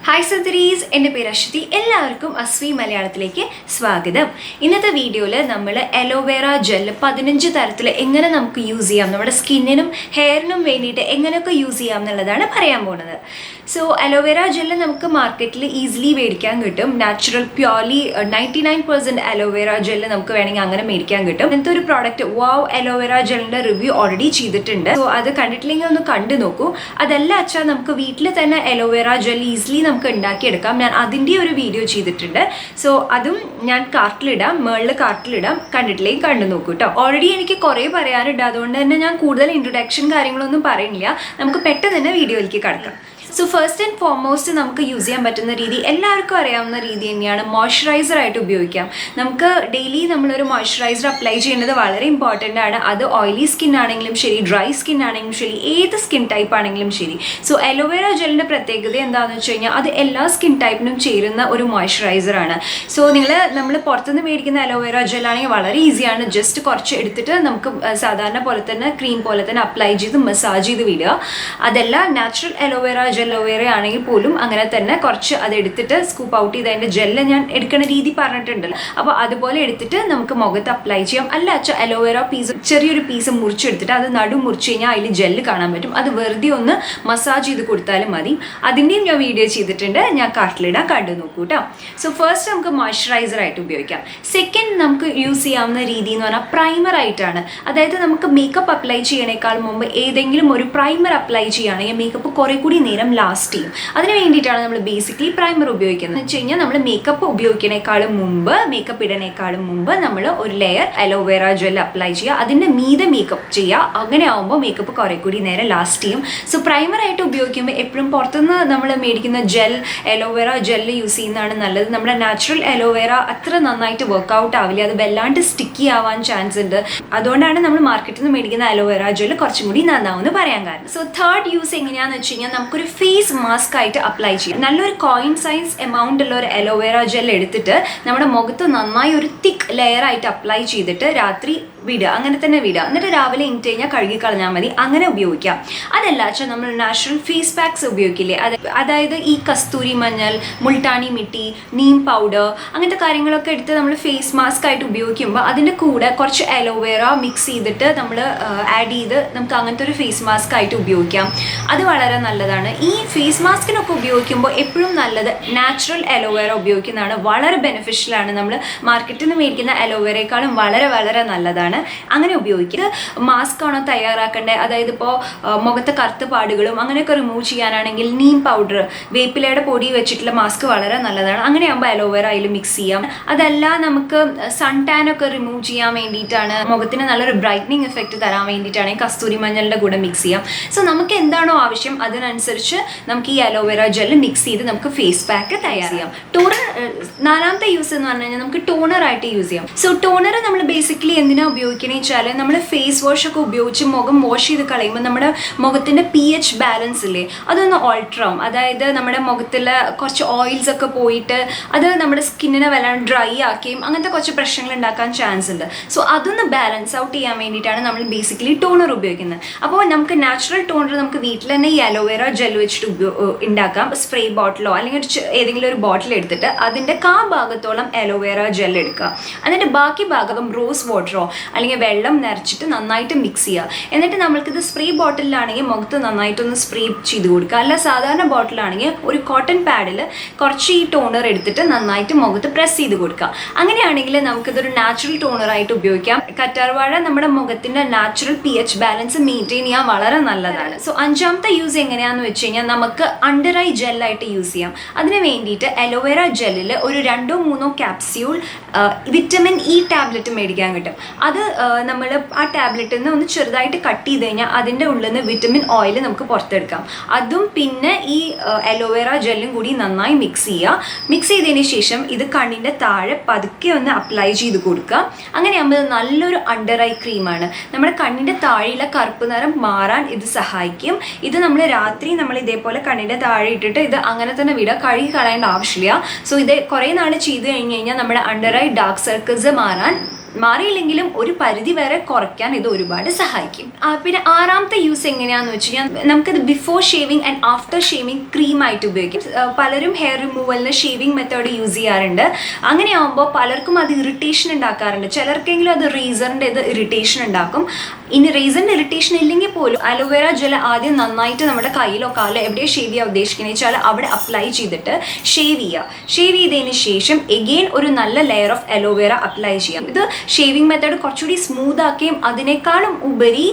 Hi സുന്ദരീസ്, എൻ്റെ പേര് അശ്വതി. എല്ലാവർക്കും അസ്വി മലയാളത്തിലേക്ക് സ്വാഗതം. ഇന്നത്തെ വീഡിയോയിൽ നമ്മൾ അലോവേറ ജെൽ 15 തരത്തിൽ എങ്ങനെ നമുക്ക് യൂസ് ചെയ്യാം, നമ്മുടെ സ്കിന്നിനും ഹെയറിനും വേണ്ടിയിട്ട് എങ്ങനെയൊക്കെ യൂസ് ചെയ്യാം എന്നുള്ളതാണ് പറയാൻ പോകുന്നത്. സോ അലോവേറ ജെല്ല് നമുക്ക് മാർക്കറ്റിൽ ഈസിലി മേടിക്കാൻ കിട്ടും. നാച്ചുറൽ പ്യോർലി 99% അലോവേറ ജെല്ല് നമുക്ക് വേണമെങ്കിൽ അങ്ങനെ മേടിക്കാൻ കിട്ടും. അങ്ങനത്തെ ഒരു പ്രോഡക്റ്റ് വാവ് അലോവേറ ജെല്ലിൻ്റെ റിവ്യൂ ഓൾറെഡി ചെയ്തിട്ടുണ്ട്. സോ അത് കണ്ടിട്ടില്ലെങ്കിൽ ഒന്ന് കണ്ടു നോക്കൂ. അതല്ല അച്ഛാ, നമുക്ക് വീട്ടിൽ തന്നെ അലോവേറ ജെൽ ഈസിലി നമുക്ക് ഉണ്ടാക്കിയെടുക്കാം. ഞാൻ അതിൻ്റെ ഒരു വീഡിയോ ചെയ്തിട്ടുണ്ട്. സോ അതും ഞാൻ കാർട്ടിലിടാം, മേളിൽ കാർട്ടിലിടാം. കണ്ടിട്ടില്ലെങ്കിൽ കണ്ടു നോക്കൂ കേട്ടോ. ഓൾറെഡി എനിക്ക് കുറേ പറയാനുണ്ട്, അതുകൊണ്ട് തന്നെ ഞാൻ കൂടുതൽ ഇൻട്രൊഡക്ഷൻ കാര്യങ്ങളൊന്നും പറയുന്നില്ല. നമുക്ക് പെട്ടെന്ന് തന്നെ വീഡിയോയിലേക്ക് കടക്കാം. സോ ഫസ്റ്റ് ആൻഡ് ഫോർമോസ്റ്റ് നമുക്ക് യൂസ് ചെയ്യാൻ പറ്റുന്ന രീതി എല്ലാവർക്കും അറിയാവുന്ന രീതി തന്നെയാണ് മോയ്സ്ചറൈസർ ആയിട്ട് ഉപയോഗിക്കാം. നമുക്ക് ഡെയിലി നമ്മളൊരു മോയ്സ്ചറൈസർ അപ്ലൈ ചെയ്യേണ്ടത് വളരെ ഇമ്പോർട്ടൻ്റ് ആണ്. അത് ഓയിലി സ്കിൻ ആണെങ്കിലും ശരി, ഡ്രൈ സ്കിൻ ആണെങ്കിലും ശരി, ഏത് സ്കിൻ ടൈപ്പ് ആണെങ്കിലും ശരി. സോ അലോവേറ ജെല്ലിൻ്റെ പ്രത്യേകത എന്താണെന്ന് വെച്ച് കഴിഞ്ഞാൽ അത് എല്ലാ സ്കിൻ ടൈപ്പിനും ചേരുന്ന ഒരു മോയ്സ്ചറൈസർ ആണ്. സോ നമ്മൾ പുറത്തുനിന്ന് മേടിക്കുന്ന അലോവേറ ജെല്ലാണെങ്കിൽ വളരെ ഈസിയാണ്. ജസ്റ്റ് കുറച്ച് എടുത്തിട്ട് നമുക്ക് സാധാരണ പോലെ തന്നെ ക്രീം പോലെ തന്നെ അപ്ലൈ ചെയ്ത് മസാജ് ചെയ്ത് വിടുക. അതല്ല, നാച്ചുറൽ അലോവേറ അലോവേറ ആണെങ്കിൽ പോലും അങ്ങനെ തന്നെ കുറച്ച് അത് എടുത്തിട്ട് സ്കൂപ്പ് ഔട്ട് ചെയ്ത് അതിൻ്റെ ജെല്ല് ഞാൻ എടുക്കുന്ന രീതി പറഞ്ഞിട്ടുണ്ടല്ലോ. അപ്പോൾ അതുപോലെ എടുത്തിട്ട് നമുക്ക് മുഖത്ത് അപ്ലൈ ചെയ്യാം. അല്ല അലോവേറ പീസ് ചെറിയൊരു പീസ് മുറിച്ചെടുത്തിട്ട് അത് നടു മുറിച്ച് കഴിഞ്ഞാൽ അതിൽ ജെല്ല് കാണാൻ പറ്റും. അത് വെറുതെ ഒന്ന് മസാജ് ചെയ്ത് കൊടുത്താലും മതി. അതിൻ്റെയും ഞാൻ വീഡിയോ ചെയ്തിട്ടുണ്ട്, ഞാൻ കാർട്ടിലിടാൻ കണ്ടു നോക്കൂ കേട്ടോ. സോ ഫസ്റ്റ് നമുക്ക് മോയ്സ്ചറൈസർ ആയിട്ട് ഉപയോഗിക്കാം. സെക്കൻഡ് നമുക്ക് യൂസ് ചെയ്യാവുന്ന രീതി എന്ന് പറഞ്ഞാൽ പ്രൈമർ ആയിട്ടാണ്. അതായത് നമുക്ക് മേക്കപ്പ് അപ്ലൈ ചെയ്യണേക്കാൾ മുമ്പ് ഏതെങ്കിലും ഒരു പ്രൈമർ അപ്ലൈ ചെയ്യുകയാണെങ്കിൽ മേക്കപ്പ് കുറേ കൂടി നേരം ലാസ്റ്റ് ചെയ്യും. അതിന് വേണ്ടിയിട്ടാണ് നമ്മൾ ബേസിക്കലി പ്രൈമർ ഉപയോഗിക്കുന്നത്. എന്ന് വെച്ച് കഴിഞ്ഞാൽ നമ്മൾ മേക്കപ്പ് ഉപയോഗിക്കണേക്കാളും മുമ്പ്, മേക്കപ്പ് ഇടണേക്കാളും മുമ്പ് നമ്മൾ ഒരു ലെയർ അലോവേറ ജെൽ അപ്ലൈ ചെയ്യുക, അതിൻ്റെ മീതെ മേക്കപ്പ് ചെയ്യുക. അങ്ങനെ ആകുമ്പോൾ മേക്കപ്പ് കുറേ കൂടി നേരം ലാസ്റ്റ് ചെയ്യും. സോ പ്രൈമർ ആയിട്ട് ഉപയോഗിക്കുമ്പോൾ എപ്പോഴും പുറത്തുനിന്ന് നമ്മൾ മേടിക്കുന്ന ജെൽ അലോവേറ ജെല്ല് യൂസ് ചെയ്യുന്നതാണ് നല്ലത്. നമ്മുടെ നാച്ചുറൽ അലോവേറ അത്ര നന്നായിട്ട് വർക്ക്ഔട്ട് ആവില്ല, അത് വല്ലാണ്ട് സ്റ്റിക്കി ആവാൻ ചാൻസ് ഉണ്ട്. അതുകൊണ്ടാണ് നമ്മൾ മാർക്കറ്റിൽ നിന്ന് മേടിക്കുന്ന അലോവേറ ജെല്ല് കുറച്ചും കൂടി നന്നാവുമെന്ന് പറയാൻ കാരണം. സോ തേർഡ് യൂസ് എങ്ങനെയാണെന്ന് വെച്ച് കഴിഞ്ഞാൽ നമുക്കൊരു ഫേസ് മാസ്ക് ആയിട്ട് അപ്ലൈ ചെയ്യാം. നല്ലൊരു കോയിൻ സൈസ് എമൗണ്ട് ഉള്ള ഒരു അലോവേറ ജെൽ എടുത്തിട്ട് നമ്മുടെ മുഖത്ത് നന്നായി ഒരു തിക്ക് ലെയർ ആയിട്ട് അപ്ലൈ ചെയ്തിട്ട് രാത്രി വിടുക, അങ്ങനെ തന്നെ വിടുക. എന്നിട്ട് രാവിലെ ഇട്ട് കഴിഞ്ഞാൽ കഴുകി കളഞ്ഞാൽ മതി. അങ്ങനെ ഉപയോഗിക്കാം. അതല്ല വെച്ചാൽ നമ്മൾ നാച്ചുറൽ ഫേസ് പാക്സ് ഉപയോഗിക്കില്ലേ, അതായത് ഈ കസ്തൂരി മഞ്ഞൾ, മുൾട്ടാനി മിട്ടി, നീം പൗഡർ, അങ്ങനത്തെ കാര്യങ്ങളൊക്കെ എടുത്ത് നമ്മൾ ഫേസ് മാസ്ക് ആയിട്ട് ഉപയോഗിക്കുമ്പോൾ അതിൻ്റെ കൂടെ കുറച്ച് അലോവേറ മിക്സ് ചെയ്തിട്ട് നമ്മൾ ആഡ് ചെയ്ത് നമുക്ക് അങ്ങനത്തെ ഒരു ഫേസ് മാസ്ക് ആയിട്ട് ഉപയോഗിക്കാം. അത് വളരെ നല്ലതാണ്. ഈ ഫേസ് മാസ്കിനൊക്കെ ഉപയോഗിക്കുമ്പോൾ എപ്പോഴും നല്ലത് നാച്ചുറൽ അലോവേറ ഉപയോഗിക്കുന്നതാണ്. വളരെ ബെനിഫിഷ്യലാണ്. നമ്മൾ മാർക്കറ്റിൽ നിന്ന് മേടിക്കുന്ന അലോവേറയേക്കാളും വളരെ വളരെ നല്ലതാണ്. അങ്ങനെ ഉപയോഗിക്കുക. മാസ്ക് ആണോ തയ്യാറാക്കേണ്ടത്, അതായത് ഇപ്പോൾ മുഖത്തെ കറുത്ത പാടുകളും അങ്ങനെയൊക്കെ റിമൂവ് ചെയ്യാനാണെങ്കിൽ നീം പൗഡർ, വേപ്പിലയുടെ പൊടി വെച്ചിട്ടുള്ള മാസ്ക് വളരെ നല്ലതാണ്. അങ്ങനെയാകുമ്പോൾ അലോവേറ അതിൽ മിക്സ് ചെയ്യാം. അതല്ല, നമുക്ക് സൺ ടാൻ ഒക്കെ റിമൂവ് ചെയ്യാൻ വേണ്ടിയിട്ടാണ്, മുഖത്തിന് നല്ലൊരു ബ്രൈറ്റനിങ് എഫക്റ്റ് തരാൻ വേണ്ടിയിട്ടാണ് കസ്തൂരി മഞ്ഞളുടെ കൂടെ മിക്സ് ചെയ്യാം. സോ നമുക്ക് എന്താണോ ആവശ്യം അതിനനുസരിച്ച് നമുക്ക് ഈ അലോവേറ ജെല്ല് മിക്സ് ചെയ്ത് നമുക്ക് ഫേസ് പാക്ക് തയ്യാർ ചെയ്യാം. ടോണർ നാലാമത്തെ യൂസ് എന്ന് പറഞ്ഞു കഴിഞ്ഞാൽ നമുക്ക് ടോണർ ആയിട്ട് യൂസ് ചെയ്യാം. സോ ടോണർ നമ്മൾ ബേസിക്കലി എന്തിനാ ഉപയോഗിക്കണമെന്ന് വെച്ചാൽ നമ്മൾ ഫേസ് വാഷ് ഒക്കെ ഉപയോഗിച്ച് മുഖം വാഷ് ചെയ്ത് കളയുമ്പോൾ നമ്മുടെ മുഖത്തിൻ്റെ pH ബാലൻസ് ഇല്ലേ, അതൊന്ന് ഓൾട്ടർ ആവും. അതായത് നമ്മുടെ മുഖത്തിൽ കുറച്ച് ഓയിൽസ് ഒക്കെ പോയിട്ട് അത് നമ്മുടെ സ്കിന്നിനെ വല്ലാണ്ട് ഡ്രൈ ആക്കുകയും അങ്ങനത്തെ കുറച്ച് പ്രശ്നങ്ങൾ ഉണ്ടാക്കാൻ ചാൻസ് ഉണ്ട്. സോ അതൊന്ന് ബാലൻസ് ഔട്ട് ചെയ്യാൻ വേണ്ടിയിട്ടാണ് നമ്മൾ ബേസിക്കലി ടോണർ ഉപയോഗിക്കുന്നത്. അപ്പോൾ നമുക്ക് നാച്ചുറൽ ടോണർ നമുക്ക് വീട്ടിൽ തന്നെ ഈ അലോവേറ ജെൽ വെച്ചിട്ട് ഉണ്ടാക്കാം. സ്പ്രേ ബോട്ടിലോ അല്ലെങ്കിൽ ഏതെങ്കിലും ഒരു ബോട്ടിൽ എടുത്തിട്ട് അതിൻ്റെ ഭാഗത്തോളം അലോവേറ ജെൽ എടുക്കുക. എന്നിട്ട് ബാക്കി ഭാഗം റോസ് വാട്ടറോ അല്ലെങ്കിൽ വെള്ളം നിറച്ചിട്ട് നന്നായിട്ട് മിക്സ് ചെയ്യുക. എന്നിട്ട് നമ്മൾക്കിത് സ്പ്രേ ബോട്ടിലാണെങ്കിൽ മുഖത്ത് നന്നായിട്ടൊന്ന് സ്പ്രേ ചെയ്ത് കൊടുക്കുക. അല്ല സാധാരണ ബോട്ടിലാണെങ്കിൽ ഒരു കോട്ടൺ പാഡിൽ കുറച്ച് ഈ ടോണർ എടുത്തിട്ട് നന്നായിട്ട് മുഖത്ത് പ്രസ് ചെയ്ത് കൊടുക്കുക. അങ്ങനെയാണെങ്കിൽ നമുക്കിതൊരു നാച്ചുറൽ ടോണറായിട്ട് ഉപയോഗിക്കാം. കറ്റാർവാഴ നമ്മുടെ മുഖത്തിൻ്റെ നാച്ചുറൽ pH ബാലൻസ് മെയിൻറ്റെയിൻ ചെയ്യാൻ വളരെ നല്ലതാണ്. സോ അഞ്ചാമത്തെ യൂസ് എങ്ങനെയാണെന്ന് വെച്ച് കഴിഞ്ഞാൽ നമുക്ക് അണ്ടർ ഐ ജെല്ലായിട്ട് യൂസ് ചെയ്യാം. അതിന് വേണ്ടിയിട്ട് അലോവേറ ജെല്ലിൽ ഒരു 2-3 ക്യാപ്സ്യൂൾ വിറ്റമിൻ ഇ ടാബ്ലറ്റ് മേടിക്കാൻ കിട്ടും. അത് നമ്മൾ ആ ടാബ്ലറ്റിൽ നിന്ന് ഒന്ന് ചെറുതായിട്ട് കട്ട് ചെയ്ത് കഴിഞ്ഞാൽ അതിൻ്റെ ഉള്ളിൽ നിന്ന് വിറ്റമിൻ ഓയിൽ നമുക്ക് പുറത്തെടുക്കാം. അതും പിന്നെ ഈ അലോവേറ ജെല്ലും കൂടി നന്നായി മിക്സ് ചെയ്യുക. മിക്സ് ചെയ്തതിന് ശേഷം ഇത് കണ്ണിൻ്റെ താഴെ പതുക്കെ ഒന്ന് അപ്ലൈ ചെയ്ത് കൊടുക്കുക. അങ്ങനെയാകുമ്പോൾ നല്ലൊരു അണ്ടർ ഐ ക്രീമാണ്. നമ്മുടെ കണ്ണിൻ്റെ താഴെയുള്ള കറുപ്പ് നിറം മാറാൻ ഇത് സഹായിക്കും. ഇത് നമ്മൾ രാത്രി നമ്മൾ ഇതേപോലെ കണ്ണിൻ്റെ താഴെ ഇട്ടിട്ട് ഇത് അങ്ങനെ തന്നെ വിടുക, കഴുകി കളയേണ്ട ആവശ്യമില്ല. സോ ഇത് കുറേ നാൾ ചെയ്ത് കഴിഞ്ഞ് കഴിഞ്ഞാൽ നമ്മുടെ അണ്ടർ ഐ ഡാർക്ക് സർക്കിൾസ് മാറാൻ മാറിയില്ലെങ്കിലും ഒരു പരിധി വരെ കുറയ്ക്കാൻ ഇത് ഒരുപാട് സഹായിക്കും. പിന്നെ ആറാമത്തെ യൂസ് എങ്ങനെയാണെന്ന് വെച്ച് കഴിഞ്ഞാൽ നമുക്കിത് before shaving and after shaving ക്രീമായിട്ട് ഉപയോഗിക്കും. പലരും ഹെയർ റിമൂവലിന് ഷേവിങ് മെത്തേഡ് യൂസ് ചെയ്യാറുണ്ട്. അങ്ങനെയാകുമ്പോൾ പലർക്കും അത് ഇറിറ്റേഷൻ ഉണ്ടാക്കാറുണ്ട്. ചിലർക്കെങ്കിലും അത് റേസറിൻ്റെ ഇത് ഇറിറ്റേഷൻ ഉണ്ടാക്കും. ഇനി റേസറിൻ്റെ ഇറിറ്റേഷൻ ഇല്ലെങ്കിൽ പോലും അലോവേര ജെൽ ആദ്യം നന്നായിട്ട് നമ്മുടെ കയ്യിലോ കാലോ എവിടെയോ ഷേവ് ചെയ്യാൻ ഉദ്ദേശിക്കുന്നത് വെച്ചാൽ അവിടെ അപ്ലൈ ചെയ്തിട്ട് ഷേവ് ചെയ്തതിന് ശേഷം എഗെയിൻ ഒരു നല്ല ലെയർ ഓഫ് അലോവേര അപ്ലൈ ചെയ്യാം. ഇത് ഷേവിങ് മെത്തേഡ് കുറച്ചുകൂടി സ്മൂത്ത് ആക്കുകയും അതിനേക്കാളും ഉപരി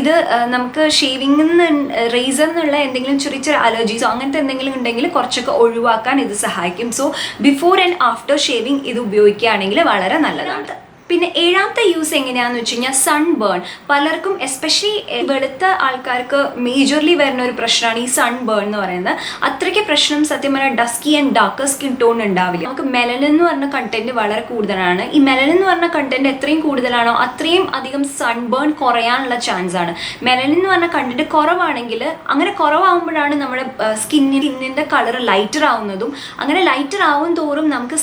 ഇത് നമുക്ക് ഷേവിംഗിൽ നിന്ന് റേസറിൽ നിന്നുള്ള എന്തെങ്കിലും ചെറിയ ചെറിയ അലർജീസോ അങ്ങനത്തെ എന്തെങ്കിലും ഉണ്ടെങ്കിൽ കുറച്ചൊക്കെ ഒഴിവാക്കാൻ ഇത് സഹായിക്കും. So before and after shaving ഇത് ഉപയോഗിക്കുകയാണെങ്കിൽ വളരെ നല്ലതാണ്. പിന്നെ ഏഴാമത്തെ യൂസ് എങ്ങനെയാണെന്ന് വെച്ച് കഴിഞ്ഞാൽ സൺബേൺ. പലർക്കും എസ്പെഷ്യലി വെളുത്ത ആൾക്കാർക്ക് മേജർലി വരുന്ന ഒരു പ്രശ്നമാണ് ഈ സൺബേൺ എന്ന് പറയുന്നത്. അത്രയ്ക്ക് പ്രശ്നം സത്യം പറഞ്ഞാൽ dusky and darker skin tone ഉണ്ടാവില്ല. നമുക്ക് മെലനിൻ എന്ന് പറഞ്ഞ കണ്ടന്റ് വളരെ കൂടുതലാണ്. ഈ മെലനിൻ എന്ന് പറഞ്ഞ കണ്ടന്റ് എത്രയും കൂടുതലാണോ അത്രയും അധികം സൺബേൺ കുറയാനുള്ള ചാൻസ് ആണ്. മെലനിൻ എന്ന് പറഞ്ഞ കണ്ടന്റ് കുറവാണെങ്കിൽ അങ്ങനെ കുറവാകുമ്പോഴാണ് നമ്മുടെ സ്കിന്നിൻ്റെ കളർ ലൈറ്റർ ആവുന്നതും. അങ്ങനെ ലൈറ്റർ ആവും തോറും നമുക്ക്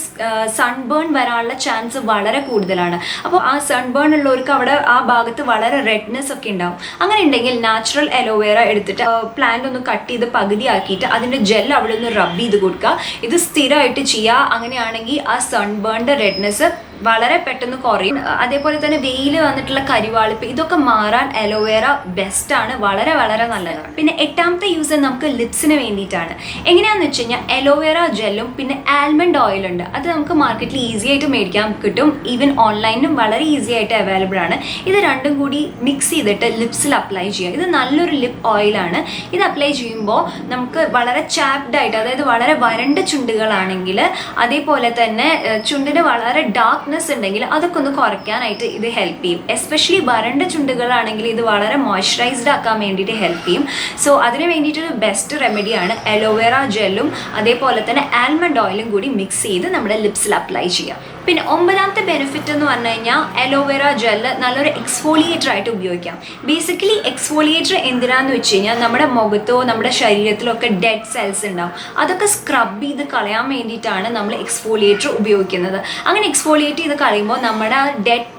സൺബേൺ വരാനുള്ള ചാൻസ് വളരെ കൂടുതലാണ്. അപ്പോൾ ആ സൺബേൺ ഉള്ളവർക്ക് അവിടെ ആ ഭാഗത്ത് വളരെ റെഡ്നെസ് ഒക്കെ ഉണ്ടാവും. അങ്ങനെ ഉണ്ടെങ്കിൽ നാച്ചുറൽ അലോവേര എടുത്തിട്ട് പ്ലാന്റ് ഒന്ന് കട്ട് ചെയ്ത് പകുതിയാക്കിയിട്ട് അതിൻ്റെ ജെൽ അവിടെ ഒന്ന് റബ്ബ് ചെയ്ത് കൊടുക്കുക. ഇത് സ്ഥിരമായിട്ട് ചെയ്യുക. അങ്ങനെയാണെങ്കിൽ ആ സൺബേണിൻ്റെ റെഡ്നെസ് വളരെ പെട്ടെന്ന് കുറയും. അതേപോലെ തന്നെ വെയിൽ വന്നിട്ടുള്ള കരിവാളിപ്പ് ഇതൊക്കെ മാറാൻ അലോവേര ബെസ്റ്റാണ്, വളരെ വളരെ നല്ലതാണ്. പിന്നെ എട്ടാമത്തെ യൂസ് നമുക്ക് ലിപ്സിന് വേണ്ടിയിട്ടാണ്. എങ്ങനെയാണെന്ന് വെച്ച് കഴിഞ്ഞാൽ അലോവേര ജെല്ലും പിന്നെ ആൽമണ്ട് ഓയിലുണ്ട്. അത് നമുക്ക് മാർക്കറ്റിൽ ഈസി ആയിട്ട് മേടിക്കാൻ കിട്ടും. ഈവൻ ഓൺലൈനിലും വളരെ ഈസി ആയിട്ട് അവൈലബിൾ ആണ്. ഇത് രണ്ടും കൂടി മിക്സ് ചെയ്തിട്ട് ലിപ്സിൽ അപ്ലൈ ചെയ്യുക. ഇത് നല്ലൊരു ലിപ്പ് ഓയിലാണ്. ഇത് അപ്ലൈ ചെയ്യുമ്പോൾ നമുക്ക് വളരെ ചാപ്ഡ് ആയിട്ട്, അതായത് വളരെ വരണ്ട ചുണ്ടുകളാണെങ്കിൽ അതേപോലെ തന്നെ ചുണ്ടിന് വളരെ ഡാർക്ക് ഉണ്ടെങ്കിൽ അതൊക്കെ ഒന്ന് കുറയ്ക്കാനായിട്ട് ഇത് ഹെൽപ്പ് ചെയ്യും. എസ്പെഷ്യലി വരണ്ട ചുണ്ടുകളാണെങ്കിൽ ഇത് വളരെ മോയ്സ്ചറൈസ്ഡ് ആക്കാൻ വേണ്ടിയിട്ട് ഹെൽപ്പ് ചെയ്യും. സോ അതിന് വേണ്ടിയിട്ടൊരു ബെസ്റ്റ് റെമഡിയാണ് അലോവേര ജെല്ലും അതേപോലെ തന്നെ ആൽമണ്ട് ഓയിലും കൂടി മിക്സ് ചെയ്ത് നമ്മുടെ ലിപ്സിൽ അപ്ലൈ ചെയ്യാം. പിന്നെ ഒമ്പതാമത്തെ ബെനിഫിറ്റ് എന്ന് പറഞ്ഞു കഴിഞ്ഞാൽ അലോവേര ജെല്ല് നല്ലൊരു എക്സ്ഫോളിയേറ്റർ ആയിട്ട് ഉപയോഗിക്കാം. ബേസിക്കലി എക്സ്ഫോളിയേറ്റർ എന്തിനാന്ന് വെച്ച് കഴിഞ്ഞാൽ നമ്മുടെ മുഖത്തോ നമ്മുടെ ശരീരത്തിലോ ഒക്കെ ഡെഡ് സെൽസ് ഉണ്ടാവും. അതൊക്കെ സ്ക്രബ് ചെയ്ത് കളയാൻ വേണ്ടിയിട്ടാണ് നമ്മൾ എക്സ്ഫോളിയേറ്റർ ഉപയോഗിക്കുന്നത്. അങ്ങനെ എക്സ്ഫോളിയേറ്റ് ചെയ്ത് കളയുമ്പോൾ നമ്മുടെ ഡെഡ്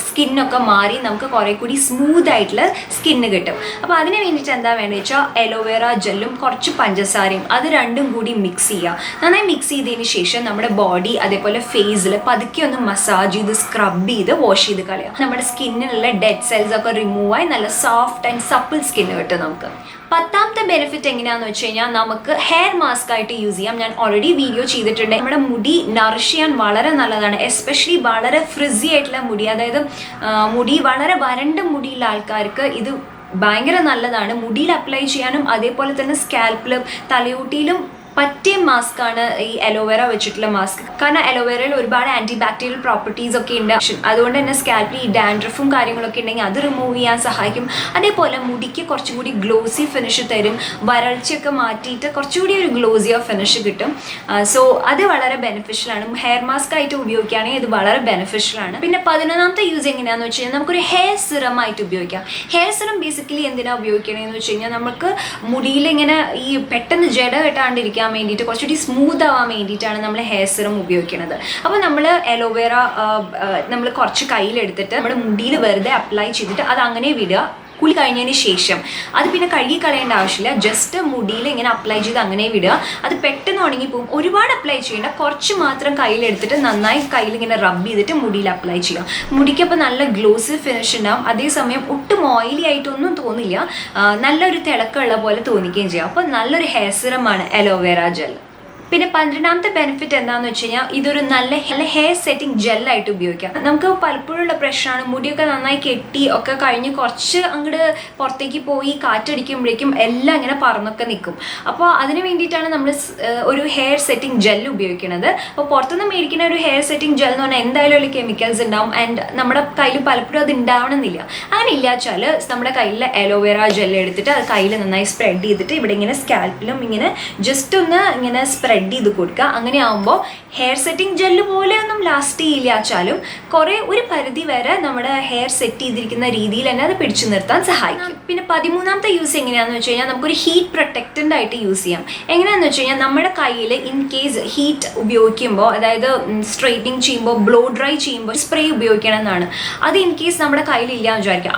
സ്കിന്നൊക്കെ മാറി നമുക്ക് കുറേ കൂടി സ്മൂത്ത് ആയിട്ടുള്ള സ്കിന്ന് കിട്ടും. അപ്പോൾ അതിന് വേണ്ടിയിട്ട് എന്താ വേണ്ടത് വെച്ചാൽ അലോവേര ജെല്ലും കുറച്ച് പഞ്ചസാരയും അത് രണ്ടും കൂടി മിക്സ് ചെയ്യുക. നന്നായി മിക്സ് ചെയ്തതിന് ശേഷം നമ്മുടെ ബോഡി അതേപോലെ ഫേസിൽ പതുക്കെ ഒന്ന് മസാജ് ചെയ്ത് സ്ക്രബ് ചെയ്ത് വാഷ് ചെയ്ത് കളയാം. നമ്മുടെ സ്കിന്നിലുള്ള ഡെഡ് സെൽസ് ഒക്കെ റിമൂവ് ആയി നല്ല സോഫ്റ്റ് ആൻഡ് സപ്പിൾ സ്കിന്ന് കിട്ടും നമുക്ക്. പത്താമത്തെ ബെനിഫിറ്റ് എങ്ങനെയാണെന്ന് വെച്ച് കഴിഞ്ഞാൽ നമുക്ക് ഹെയർ മാസ്ക് ആയിട്ട് യൂസ് ചെയ്യാം. ഞാൻ ഓൾറെഡി വീഡിയോ ചെയ്തിട്ടുണ്ട്. നമ്മുടെ മുടി നറിഷ് ചെയ്യാൻ വളരെ നല്ലതാണ്. എസ്പെഷ്യലി വളരെ ഫ്രിസി ആയിട്ടുള്ള മുടി, അതായത് മുടി വളരെ വരണ്ട മുടിയുള്ള ആൾക്കാർക്ക് ഇത് ഭയങ്കര നല്ലതാണ്. മുടിയിൽ അപ്ലൈ ചെയ്യാനും അതേപോലെ തന്നെ സ്കാൽപ്പിലും തലയോട്ടിയിലും പറ്റിയ മാസ്ക് ആണ് ഈ അലോവേര വെച്ചിട്ടുള്ള മാസ്ക്. കാരണം അലോവേരയിൽ ഒരുപാട് ആന്റി ബാക്ടീരിയൽ പ്രോപ്പർട്ടീസ് ഒക്കെ ഉണ്ട്. അതുകൊണ്ട് തന്നെ സ്കാൽപ്പിൽ ഈ ഡാൻഡ്രഫും കാര്യങ്ങളൊക്കെ ഉണ്ടെങ്കിൽ അത് റിമൂവ് ചെയ്യാൻ സഹായിക്കും. അതേപോലെ മുടിക്ക് കുറച്ചും കൂടി ഗ്ലോസി ഫിനിഷ് തരും. വരൾച്ചയൊക്കെ മാറ്റിയിട്ട് കുറച്ചുകൂടി ഒരു ഗ്ലോസിയോ ഫിനിഷ് കിട്ടും. സോ അത് വളരെ ബെനിഫിഷ്യലാണ്. ഹെയർ മാസ്ക് ആയിട്ട് ഉപയോഗിക്കുകയാണെങ്കിൽ ഇത് വളരെ ബെനിഫിഷ്യലാണ്. പിന്നെ 11ാമത്തെ യൂസ് എങ്ങനെയാണെന്ന് വെച്ച് കഴിഞ്ഞാൽ നമുക്കൊരു ഹെയർ സിറം ആയിട്ട് ഉപയോഗിക്കാം. ഹെയർ സിറം ബേസിക്കലി എന്തിനാണ് ഉപയോഗിക്കണമെന്ന് വെച്ച് കഴിഞ്ഞാൽ നമുക്ക് മുടിയിൽ ഇങ്ങനെ ഈ പെട്ടെന്ന് ജട കെട്ടാണ്ടിരിക്കാൻ വേണ്ടിയിട്ട് കുറച്ചുകൂടി സ്മൂത്ത് ആവാൻ വേണ്ടിയിട്ടാണ് നമ്മൾ ഹെയർ സിറം ഉപയോഗിക്കുന്നത്. അപ്പോൾ നമ്മൾ അലോവേര നമ്മൾ കുറച്ച് കയ്യിലെടുത്തിട്ട് നമ്മുടെ മുടിയിൽ വെറുതെ അപ്ലൈ ചെയ്തിട്ട് അത് അങ്ങനെ വിടുക. കുളി കഴിഞ്ഞതിന് ശേഷം അത് പിന്നെ കഴുകി കളയേണ്ട ആവശ്യമില്ല. ജസ്റ്റ് മുടിയിൽ ഇങ്ങനെ അപ്ലൈ ചെയ്ത് അങ്ങനെ വിടുക. അത് പെട്ടെന്ന് ഉണങ്ങിപ്പോകും. ഒരുപാട് അപ്ലൈ ചെയ്യേണ്ട, കുറച്ച് മാത്രം കയ്യിലെടുത്തിട്ട് നന്നായി കയ്യിൽ ഇങ്ങനെ റബ്ബ് ചെയ്തിട്ട് മുടിയിൽ അപ്ലൈ ചെയ്യാം. മുടിക്കപ്പോൾ നല്ല ഗ്ലോസി ഫിനിഷ് ഉണ്ടാവും. അതേസമയം ഒട്ടും ഓയിലി ആയിട്ടൊന്നും തോന്നില്ല, നല്ലൊരു തിളക്കമുള്ള പോലെ തോന്നിക്കുകയും ചെയ്യാം. അപ്പോൾ നല്ലൊരു ഹെയർ സിറമാണ് അലോവേര ജെൽ. പിന്നെ 12ാമത്തെ ബെനിഫിറ്റ് എന്താണെന്ന് വെച്ച് കഴിഞ്ഞാൽ ഇതൊരു നല്ല ഹെയർ സെറ്റിംഗ് ജെല്ലായിട്ട് ഉപയോഗിക്കാം. നമുക്ക് പലപ്പോഴുള്ള പ്രശ്നമാണ് മുടിയൊക്കെ നന്നായി കെട്ടി ഒക്കെ കഴിഞ്ഞ് കുറച്ച് അങ്ങോട്ട് പുറത്തേക്ക് പോയി കാറ്റടിക്കുമ്പോഴേക്കും എല്ലാം ഇങ്ങനെ പറന്നൊക്കെ നിൽക്കും. അപ്പോൾ അതിന് വേണ്ടിയിട്ടാണ് നമ്മൾ ഒരു ഹെയർ സെറ്റിംഗ് ജെല്ല് ഉപയോഗിക്കുന്നത്. അപ്പോൾ പുറത്തുനിന്ന് മേടിക്കുന്ന ഒരു ഹെയർ സെറ്റിംഗ് ജെൽ എന്ന് പറഞ്ഞാൽ എന്തായാലും അതിൽ കെമിക്കൽസ് ഉണ്ടാവും. ആൻഡ് നമ്മുടെ കയ്യിൽ പലപ്പോഴും അത് ഉണ്ടാവണമെന്നില്ല. അങ്ങനെ ഇല്ല വെച്ചാൽ നമ്മുടെ കയ്യിൽ അലോവേര ജെല്ല് എടുത്തിട്ട് അത് കയ്യിൽ നന്നായി സ്പ്രെഡ് ചെയ്തിട്ട് ഇവിടെ ഇങ്ങനെ സ്കാൽപ്പിലും ഇങ്ങനെ ജസ്റ്റ് ഒന്ന് ഇങ്ങനെ സ്പ്രെഡ് സ്പ്രെഡ് ചെയ്ത് കൊടുക്കുക. അങ്ങനെ ആകുമ്പോൾ ഹെയർ സെറ്റിംഗ് ജെല്ല് പോലെയൊന്നും ലാസ്റ്റ് ചെയ്യില്ല വെച്ചാലും കുറേ ഒരു പരിധി വരെ നമ്മുടെ ഹെയർ സെറ്റ് ചെയ്തിരിക്കുന്ന രീതിയിൽ തന്നെ അത് പിടിച്ചു നിർത്താൻ സഹായിക്കും. പിന്നെ 13ാമത്തെ യൂസ് എങ്ങനെയാണെന്ന് വെച്ച് കഴിഞ്ഞാൽ നമുക്കൊരു ഹീറ്റ് പ്രൊട്ടക്റ്റൻ്റ് ആയിട്ട് യൂസ് ചെയ്യാം. എങ്ങനെയാണെന്ന് വെച്ച് കഴിഞ്ഞാൽ നമ്മുടെ കയ്യിൽ ഇൻ കേസ് ഹീറ്റ് ഉപയോഗിക്കുമ്പോൾ, അതായത് സ്ട്രെയിറ്റിംഗ് ചെയ്യുമ്പോൾ, ബ്ലോ ഡ്രൈ ചെയ്യുമ്പോൾ സ്പ്രേ ഉപയോഗിക്കണം എന്നാണ്. അത് ഇൻ കേസ് നമ്മുടെ കയ്യിലില്ല എന്ന് വിചാരിക്കാം,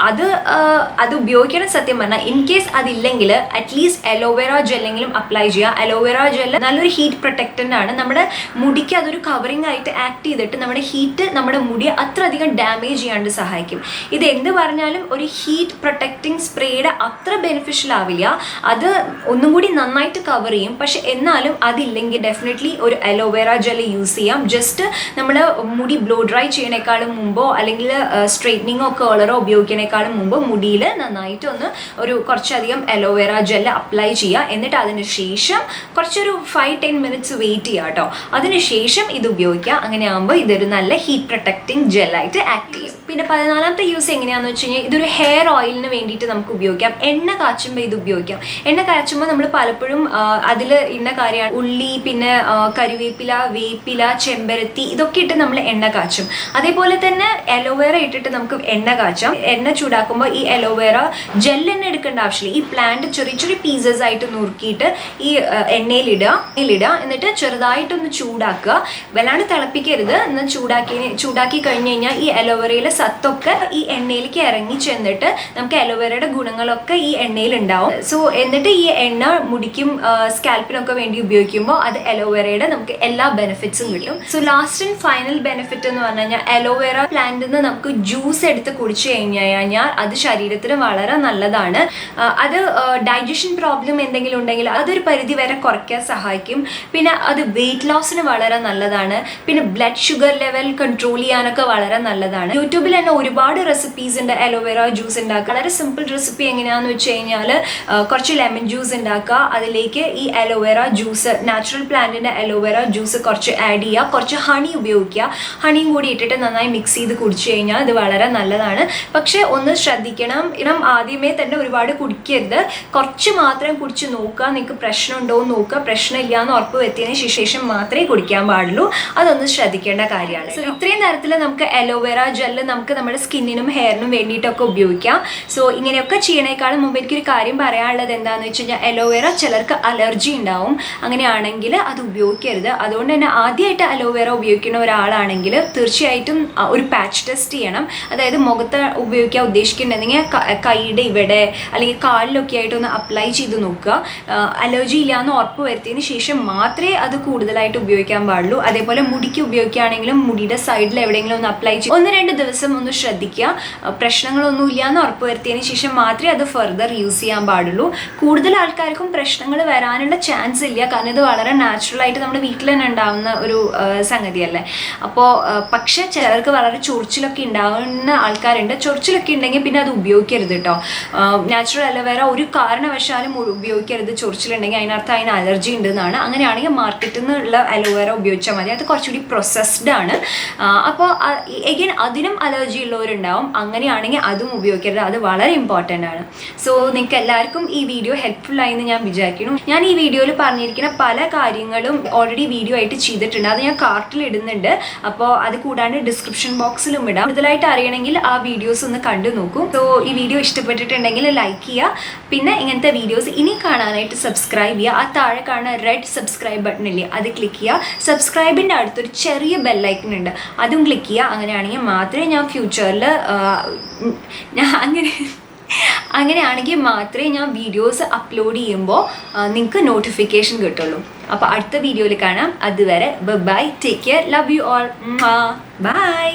അത് ഉപയോഗിക്കണം. സത്യം പറഞ്ഞാൽ ഇൻ കേസ് അതില്ലെങ്കിൽ അറ്റ്ലീസ്റ്റ് അലോവേറ ജെല്ലെങ്കിലും അപ്ലൈ ചെയ്യുക. അലോവേറ ജെല്ല് നല്ലൊരു ഹീറ്റ് പ്രൊട്ടക്റ്റൻ്റ് ആണ്. നമ്മുടെ മുടിക്ക് അതൊരു കവറിങ് ആയിട്ട് ആക്ട് ചെയ്തിട്ട് നമ്മുടെ ഹീറ്റ് നമ്മുടെ മുടിയെ അത്ര അധികം ഡാമേജ് ചെയ്യാണ്ട് സഹായിക്കും. ഇത് എന്ത് പറഞ്ഞാലും ഒരു ഹീറ്റ് പ്രൊട്ടക്റ്റിംഗ് സ്പ്രേയുടെ അത്ര ബെനിഫിഷ്യൽ ആവില്ല. അത് ഒന്നും കൂടി നന്നായിട്ട് കവർ ചെയ്യും. പക്ഷെ എന്നാലും അതില്ലെങ്കിൽ ഡെഫിനറ്റ്ലി ഒരു അലോവേറ ജെല്ല് യൂസ് ചെയ്യാം. ജസ്റ്റ് നമ്മൾ മുടി ബ്ലോ ഡ്രൈ ചെയ്യണേക്കാളും മുമ്പോ അല്ലെങ്കിൽ സ്ട്രെയിറ്റനിങ്ങോ കേളറോ ഉപയോഗിക്കണേക്കാളും മുമ്പ് മുടിയിൽ നന്നായിട്ട് കുറച്ചധികം അലോവേറ ജെല്ല് അപ്ലൈ ചെയ്യുക. എന്നിട്ട് അതിന് ശേഷം കുറച്ചൊരു 5-10 മിനിറ്റ്സ് വെയിറ്റ് ചെയ്യുക കേട്ടോ. അതിനുശേഷം ഇത് ഉപയോഗിക്കുക. അങ്ങനെ ആകുമ്പോൾ ഇതൊരു നല്ല ഹീറ്റ് പ്രൊട്ടക്റ്റിംഗ് ജെല്ലായിട്ട് ആക്ട് ചെയ്യും. പിന്നെ 14ാമത്തെ യൂസ് എങ്ങനെയാണെന്ന് വെച്ച് കഴിഞ്ഞാൽ ഇതൊരു ഹെയർ ഓയിലിന് വേണ്ടിയിട്ട് നമുക്ക് ഉപയോഗിക്കാം. എണ്ണ കാച്ചുമ്പോൾ ഇത് ഉപയോഗിക്കാം. എണ്ണ കാച്ചുമ്പോൾ നമ്മൾ പലപ്പോഴും അതിൽ ഇന്ന കാര്യമാണ് ഉള്ളി, പിന്നെ കറിവേപ്പില, വേപ്പില, ചെമ്പരത്തി ഇതൊക്കെ ഇട്ട് നമ്മൾ എണ്ണ കാച്ചും. അതേപോലെ തന്നെ അലോവേറ ഇട്ടിട്ട് നമുക്ക് എണ്ണ കാച്ചാം. എണ്ണ ചൂടാക്കുമ്പോൾ ഈ അലോവേറ ജെൽ എണ്ണ എടുക്കേണ്ട ആവശ്യമില്ല. ഈ പ്ലാന്റ് ചെറിയ ചെറിയ പീസസ് ആയിട്ട് നുറുക്കിയിട്ട് ഈ എണ്ണയിലിടുക. എന്നിട്ട് ചെറുതായിട്ടൊന്ന് ചൂടാക്കുക. വല്ലാണ്ട് തിളപ്പിക്കരുത്. എന്നാൽ ചൂടാക്കി കഴിഞ്ഞ് കഴിഞ്ഞാൽ ഈ അലോവേറയിലെ സത്തൊക്കെ ഈ എണ്ണയിലേക്ക് ഇറങ്ങി ചെന്നിട്ട് നമുക്ക് അലോവേറയുടെ ഗുണങ്ങളൊക്കെ ഈ എണ്ണയിൽ ഉണ്ടാവും. സോ എന്നിട്ട് ഈ എണ്ണ മുടിക്കും സ്കാൽപ്പിനൊക്കെ വേണ്ടി ഉപയോഗിക്കുമ്പോൾ അത് അലോവേറയുടെ നമുക്ക് എല്ലാ ബെനിഫിറ്റ്സും കിട്ടും. So last and final benefit എന്ന് പറഞ്ഞു കഴിഞ്ഞാൽ അലോവേറ പ്ലാന്റിൽ നിന്ന് നമുക്ക് ജ്യൂസ് എടുത്ത് കുടിച്ചു കഴിഞ്ഞാൽ അത് ശരീരത്തിന് വളരെ നല്ലതാണ്. അത് ഡൈജഷൻ പ്രോബ്ലം എന്തെങ്കിലും ഉണ്ടെങ്കിൽ അതൊരു പരിധി വരെ കുറയ്ക്കാൻ സഹായിക്കും. പിന്നെ അത് വെയിറ്റ് ലോസിന് വളരെ നല്ലതാണ്. പിന്നെ ബ്ലഡ് ഷുഗർ ലെവൽ കൺട്രോൾ ചെയ്യാനൊക്കെ വളരെ നല്ലതാണ്. യൂട്യൂബിൽ തന്നെ ഒരുപാട് റെസിപ്പീസ് ഉണ്ട് അലോവേറ ജ്യൂസ് ഉണ്ടാക്കുക. വളരെ സിമ്പിൾ റെസിപ്പി എങ്ങനെയാണെന്ന് വെച്ച് കഴിഞ്ഞാൽ കുറച്ച് ലെമൺ ജ്യൂസ് ഉണ്ടാക്കുക. അതിലേക്ക് ഈ അലോവേറ ജ്യൂസ്, നാച്ചുറൽ പ്ലാന്റിൻ്റെ അലോവേറ ജ്യൂസ് കുറച്ച് ആഡ് ചെയ്യുക. കുറച്ച് ഹണി ഉപയോഗിക്കുക. ഹണിയും കൂടി ഇട്ടിട്ട് നന്നായി മിക്സ് ചെയ്ത് കുടിച്ചു കഴിഞ്ഞാൽ ഇത് വളരെ നല്ലതാണ്. പക്ഷേ ഒന്ന് ശ്രദ്ധിക്കണം, ആദ്യമേ തന്നെ ഒരുപാട് കുടിക്കരുത്. കുറച്ച് മാത്രം കുടിച്ച് നോക്കുക. നിങ്ങൾക്ക് പ്രശ്നമുണ്ടോ എന്ന് നോക്കുക. പ്രശ്നമില്ല എന്ന് ഉറപ്പ് വരുത്തിയതിന് ശേഷം മാത്രമേ കുടിക്കാൻ പാടുള്ളൂ. അതൊന്ന് ശ്രദ്ധിക്കേണ്ട കാര്യമാണ്. സോ ഇത്രയും തരത്തിൽ നമുക്ക് അലോവേറ ജെല്ല് നമുക്ക് നമ്മുടെ സ്കിന്നിനും ഹെയറിനും വേണ്ടിയിട്ടൊക്കെ ഉപയോഗിക്കാം. സോ ഇങ്ങനെയൊക്കെ ചെയ്യണേക്കാളും മുമ്പ് എനിക്കൊരു കാര്യം പറയാനുള്ളത് എന്താണെന്ന് വെച്ച് കഴിഞ്ഞാൽ അലോവേറ ചിലർക്ക് അലർജി ഉണ്ടാവും. അങ്ങനെയാണെങ്കിൽ അത് ഉപയോഗിക്കരുത്. അതുകൊണ്ട് തന്നെ ആദ്യമായിട്ട് അലോവേറ ഉപയോഗിക്കുന്ന ഒരാളാണെങ്കിൽ തീർച്ചയായിട്ടും ഒരു പാച്ച് ടെസ്റ്റ് ചെയ്യണം. അതായത് മുഖത്ത് ഉപയോഗിക്കാൻ ഉദ്ദേശിക്കുന്നുണ്ടെങ്കിൽ കൈയുടെ ഇവിടെ അല്ലെങ്കിൽ കാലിലൊക്കെ ആയിട്ട് ഒന്ന് അപ്ലൈ ചെയ്ത് നോക്കുക. അലർജി ഇല്ലയെന്ന് ഉറപ്പ് വരുത്തിയതിന് ശേഷം മാത്രമേ അത് കൂടുതലായിട്ട് ഉപയോഗിക്കാൻ പാടുള്ളൂ. അതേപോലെ മുടിക്ക് ഉപയോഗിക്കുകയാണെങ്കിലും മുടിയുടെ സൈഡിൽ എവിടെയെങ്കിലും ഒന്ന് അപ്ലൈ ചെയ്ത് 1-2 ദിവസം ഒന്ന് ശ്രദ്ധിക്കുക. പ്രശ്നങ്ങളൊന്നും ഇല്ലയെന്ന് ഉറപ്പ് വരുത്തിയതിന് ശേഷം മാത്രമേ അത് ഫർദർ യൂസ് ചെയ്യാൻ പാടുള്ളൂ. കൂടുതൽ ആൾക്കാർക്കും പ്രശ്നങ്ങൾ വരാനുള്ള ചാൻസ് ഇല്ല. കാരണം ഇത് വളരെ നാച്ചുറലായിട്ട് നമ്മുടെ വീട്ടിൽ തന്നെ ഉണ്ടാകുന്ന ഒരു സംഗതിയല്ലേ. അപ്പോൾ പക്ഷേ ചിലർക്ക് വളരെ ചൊറിച്ചിലൊക്കെ ഉണ്ടാകുന്ന ആൾക്കാരുണ്ട്. ചൊറിച്ചിലൊക്കെ ഉണ്ടെങ്കിൽ പിന്നെ അത് ഉപയോഗിക്കരുത് കേട്ടോ. നാച്ചുറൽ അലോവേറ ഒരു കാരണവശാലും ഉപയോഗിക്കരുത്. ചൊറിച്ചിലുണ്ടെങ്കിൽ അതിനർത്ഥം അതിന് അലർജി ഉണ്ടെന്നാണ്. അങ്ങനെയാണെങ്കിൽ മാർക്കറ്റിൽ നിന്നുള്ള അലോവേറ ഉപയോഗിച്ചാൽ മതി. അത് കുറച്ചുകൂടി പ്രോസസ്ഡ് ആണ്. അപ്പോൾ എഗെയിൻ അതിനും അലർജി ഉള്ളവരുണ്ടാവും. അങ്ങനെയാണെങ്കിൽ അതും ഉപയോഗിക്കരുത്. അത് വളരെ ഇമ്പോർട്ടൻ്റ് ആണ്. സോ നിങ്ങൾക്ക് എല്ലാവർക്കും ഈ വീഡിയോ ഹെൽപ്ഫുൾ ആയി എന്ന് ഞാൻ വിചാരിക്കുന്നു. ഞാൻ ഈ വീഡിയോയിൽ പറഞ്ഞിരിക്കുന്ന പല കാര്യങ്ങളും ഓൾറെഡി വീഡിയോ ആയിട്ട് ചെയ്തിട്ടുണ്ട്. അത് ഞാൻ കാർട്ടിൽ ഇടുന്നുണ്ട്. അപ്പോൾ അത് കൂടാണ്ട് ഡിസ്ക്രിപ്ഷൻ ബോക്സിലും ഇടാം. കൂടുതലായിട്ട് അറിയണമെങ്കിൽ ആ വീഡിയോസ് ഒന്ന് കണ്ടു നോക്കൂ. സോ ഈ വീഡിയോ ഇഷ്ടപ്പെട്ടിട്ടുണ്ടെങ്കിൽ ലൈക്ക് ചെയ്യുക. പിന്നെ ഇങ്ങനത്തെ വീഡിയോസ് ഇനി കാണാനായിട്ട് സബ്സ്ക്രൈബ് ചെയ്യുക. ആ താഴെ കാണുന്ന റെഡ് സബ്സ്ക്രൈബ് ബട്ടൺ ഇല്ലേ, അത് ക്ലിക്ക് ചെയ്യുക. സബ്സ്ക്രൈബിൻ്റെ അടുത്തൊരു ചെറിയ ബെല്ലൈക്കൺ ഉണ്ട്, അതും ക്ലിക്ക് ചെയ്യുക. അങ്ങനെയാണെങ്കിൽ മാത്രമേ ഞാൻ ഫ്യൂച്ചറിൽ അങ്ങനെയാണെങ്കിൽ മാത്രമേ ഞാൻ വീഡിയോസ് അപ്ലോഡ് ചെയ്യുമ്പോൾ നിങ്ങൾക്ക് നോട്ടിഫിക്കേഷൻ കിട്ടുള്ളൂ. അപ്പോൾ അടുത്ത വീഡിയോയിൽ കാണാം. അതുവരെ bye, take care, love you all, by.